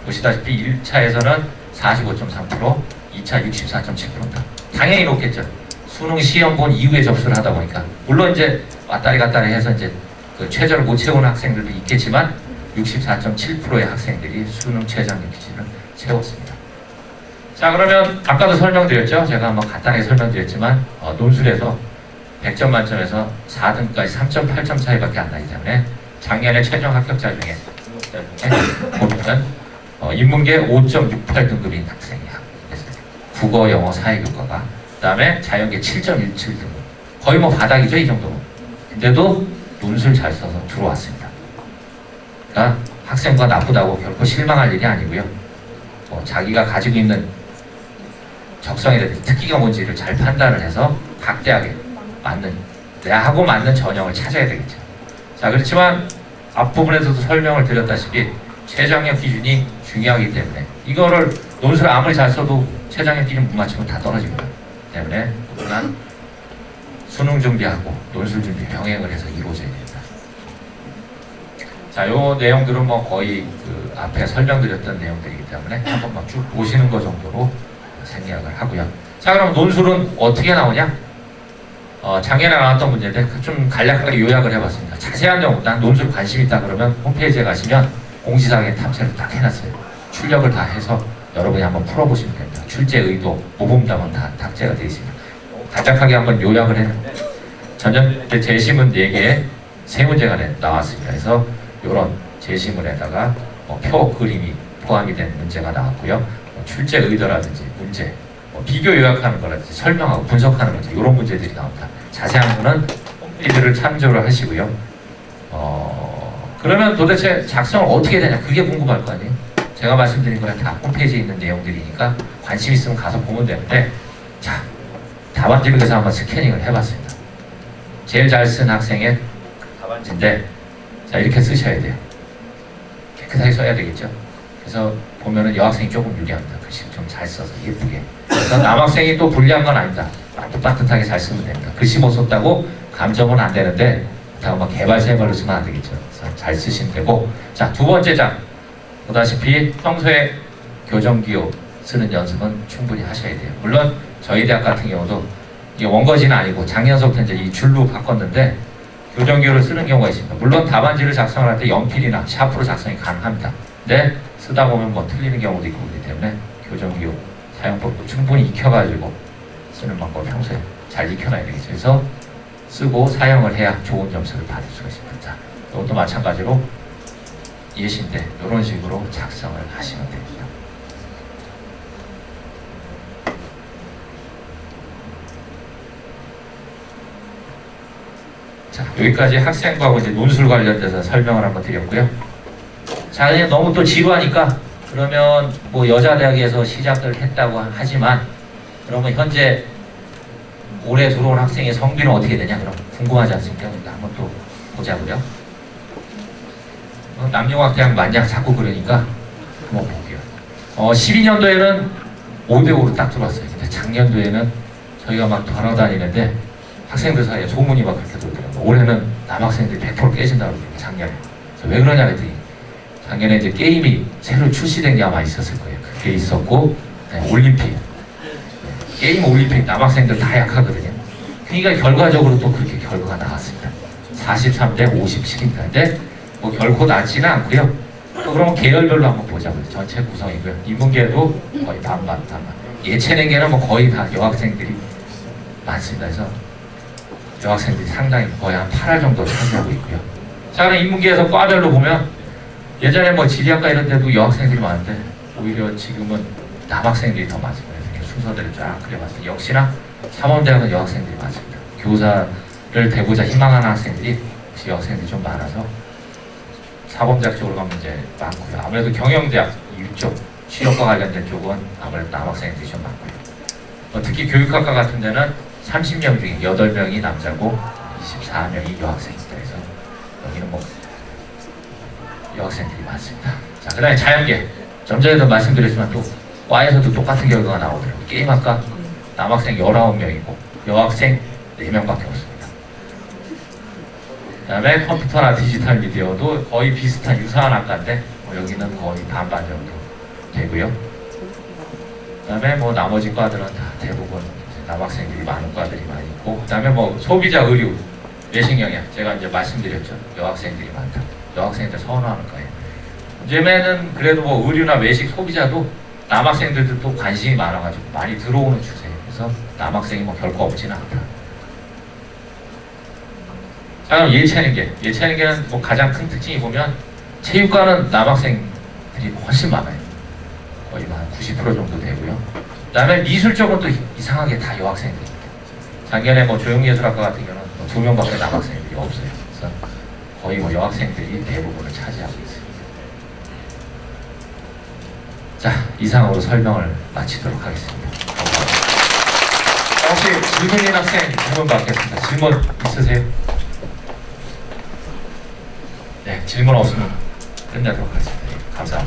보시다시피 1차에서는 45.3%, 2차 64.7%입니다. 당연히 높겠죠. 수능 시험 본 이후에 접수를 하다 보니까. 물론 이제 왔다리 갔다리 해서 이제 그 최저를 못 채우는 학생들도 있겠지만 64.7%의 학생들이 수능 최저학력 기준을 채웠습니다. 자, 그러면 아까도 설명드렸죠. 제가 한번 간단하게 설명드렸지만 논술에서 100점 만점에서 4등까지 3.8점 차이밖에 안 나기 때문에 작년에 최종 합격자 중에 보면 인문계 5.68등급인 학생이 합격했어요. 국어, 영어, 사회교과가. 그 다음에 자연계 7.17등급. 거의 뭐 바닥이죠, 이 정도면. 근데도 논술 잘 써서 들어왔습니다. 그러니까 학생부가 나쁘다고 결코 실망할 일이 아니고요. 자기가 가지고 있는 적성이라든지 특기가 뭔지를 잘 판단을 해서 각 대학에 맞는, 내하고 맞는 전형을 찾아야 되겠죠. 자, 그렇지만 앞부분에서도 설명을 드렸다시피 최저학력 기준이 중요하기 때문에 이거를 논술을 아무리 잘 써도 최저학력 기준 못 맞추면 다 떨어집니다. 때문에 우리는 수능 준비하고 논술 준비 병행을 해서 이루어져야 됩니다. 자, 요 내용들은 뭐 거의 그 앞에 설명드렸던 내용들이기 때문에 한번 막 쭉 보시는 것 정도로 생략을 하고요. 자, 그럼 논술은 어떻게 나오냐? 작년에 나왔던 문제인데 좀 간략하게 요약을 해봤습니다. 자세한 내용, 난 논술 관심 있다 그러면 홈페이지에 가시면 공지사항에 탑재를 딱 해놨어요. 출력을 다 해서 여러분이 한번 풀어보시면 됩니다. 출제 의도, 모범답은 다 탑재가 되어 있습니다. 간략하게 한번 요약을 했는데 전년 제시문 4개에 3문제가 나왔습니다. 그래서 이런 제시문에다가 표 그림이 포함이 된 문제가 나왔고요. 출제 의도라든지 문제, 비교 요약하는 거라든지 설명하고 분석하는 문제, 이런 문제들이 나옵니다. 자세한 거는 홈페이지를 참조를 하시고요. 그러면 도대체 작성을 어떻게 되냐, 그게 궁금할 거 아니에요. 제가 말씀드린 거야 다 홈페이지에 있는 내용들이니까 관심 있으면 가서 보면 되는데, 자, 답안지를 그래서 한번 스캐닝을 해봤습니다. 제일 잘 쓴 학생의 답안지인데, 자, 이렇게 쓰셔야 돼요. 깨끗하게 써야 되겠죠. 그래서 보면은 여학생이 조금 유리합니다. 글씨 좀 잘 써서 예쁘게. 그래서 남학생이 또 불리한 건 아니다. 따뜻하게 잘 쓰면 됩니다. 글씨 못 썼다고 감점은 안 되는데, 잠깐만 개발서 해발로 쓰면 안 되겠죠. 그래서 잘 쓰시면 되고, 자, 두 번째 장. 보다시피 평소에 교정기호 쓰는 연습은 충분히 하셔야 돼요. 물론 저희 대학 같은 경우도 이게 원거지는 아니고 작년서부터 이제 이 줄로 바꿨는데 교정기호를 쓰는 경우가 있습니다. 물론 답안지를 작성을 할 때 연필이나 샤프로 작성이 가능합니다. 근데 쓰다 보면 뭐 틀리는 경우도 있고 그렇기 때문에 교정기호 사용법도 충분히 익혀가지고 쓰는 방법 평소에 잘 익혀놔야 되겠죠. 그래서 쓰고 사용을 해야 좋은 점수를 받을 수가 있습니다. 자, 이것도 마찬가지로 예시인데 이런 식으로 작성을 하시면 됩니다. 자, 여기까지 학생부하고 이제 논술 관련돼서 설명을 한번 드렸고요. 자, 그냥 너무 또 지루하니까 그러면 뭐 여자대학에서 시작을 했다고 하지만 그러면 현재 올해 들어온 학생의 성비는 어떻게 되냐, 그럼 궁금하지 않습니까? 그러니까 한번 또 보자고요. 남녀학대학 마냥 자꾸 그러니까 한번 볼게요. 12년도에는 5대5로 딱 들어왔어요. 근데 작년도에는 저희가 막 돌아다니는데 학생들 사이에 소문이 막 그렇게 돌더라고요. 올해는 남학생들이 100% 깨진다고 그러더라고요, 작년에. 그래서 왜 그러냐 그랬더니 작년에 이제 게임이 새로 출시된 게 아마 있었을 거예요. 그게 있었고, 네, 올림픽. 게임 올림픽 남학생들 다 약하거든요. 그러니까 결과적으로 또 그렇게 결과가 나왔습니다. 43대 57입니다. 근데 뭐 결코 낮지는 않고요. 또 그러면 계열별로 한번 보자고요. 전체 구성이고요. 인문계도 거의 반반. 예체능계는 뭐 거의 다 여학생들이 많습니다. 그래서 여학생들이 상당히 거의 한 8할 정도 차지하고 있고요. 자, 그럼 인문계에서 과별로 보면 예전에 뭐 지리학과 이런 데도 여학생들이 많은데 오히려 지금은 남학생들이 더 많습니다. 그래서 순서대로 쫙 그려봤어요. 역시나 삼원대학은 여학생들이 많습니다. 교사를 되고자 희망하는 학생들이 역시 여학생들이 좀 많아서 사범대학 쪽으로 가면 이제 많고요. 아무래도 경영대학 이쪽 취업과 관련된 쪽은 아무래도 남학생들이 좀 많고요. 특히 교육학과 같은 데는 30명 중에 8명이 남자고 24명이 여학생입니다. 그래서 여기는 뭐 여학생들이 많습니다. 자, 그 다음에 자연계. 좀 전에도 말씀드렸지만 또 과에서도 똑같은 결과가 나오더라고요. 게임학과 남학생 19명이고 여학생 4명밖에 없습니다. 그 다음에 컴퓨터나 디지털 미디어도 거의 비슷한 유사한 학과인데 뭐 여기는 거의 반반 정도 되고요. 그 다음에 뭐 나머지 과들은 다 대부분 남학생들이 많은 과들이 많이 있고, 그 다음에 뭐 소비자 의류, 외식 영역, 제가 이제 말씀드렸죠. 여학생들이 많다. 여학생들 선호하는 거예요. 요즘에는 그래도 뭐 의류나 외식 소비자도 남학생들도 또 관심이 많아가지고 많이 들어오는 추세예요. 그래서 남학생이 뭐 결코 없지는 않다. 자, 그럼 예체능계. 예체능계는 뭐 가장 큰 특징이 보면 체육과는 남학생들이 훨씬 많아요. 거의 한 90% 정도 되고요. 그 다음에 미술 쪽은 또 이상하게 다 여학생들입니다. 작년에 뭐 조형예술학과 같은 경우는 뭐 2명밖에 남학생들이 없어요. 그래서 거의 뭐 여학생들이 대부분을 차지하고 있습니다. 자, 이상으로 설명을 마치도록 하겠습니다. 혹시 질문 있는 학생 질문 받겠습니다. 질문 있으세요? 네, 질문 없으면 끝내도록 하겠습니다. 감사합니다.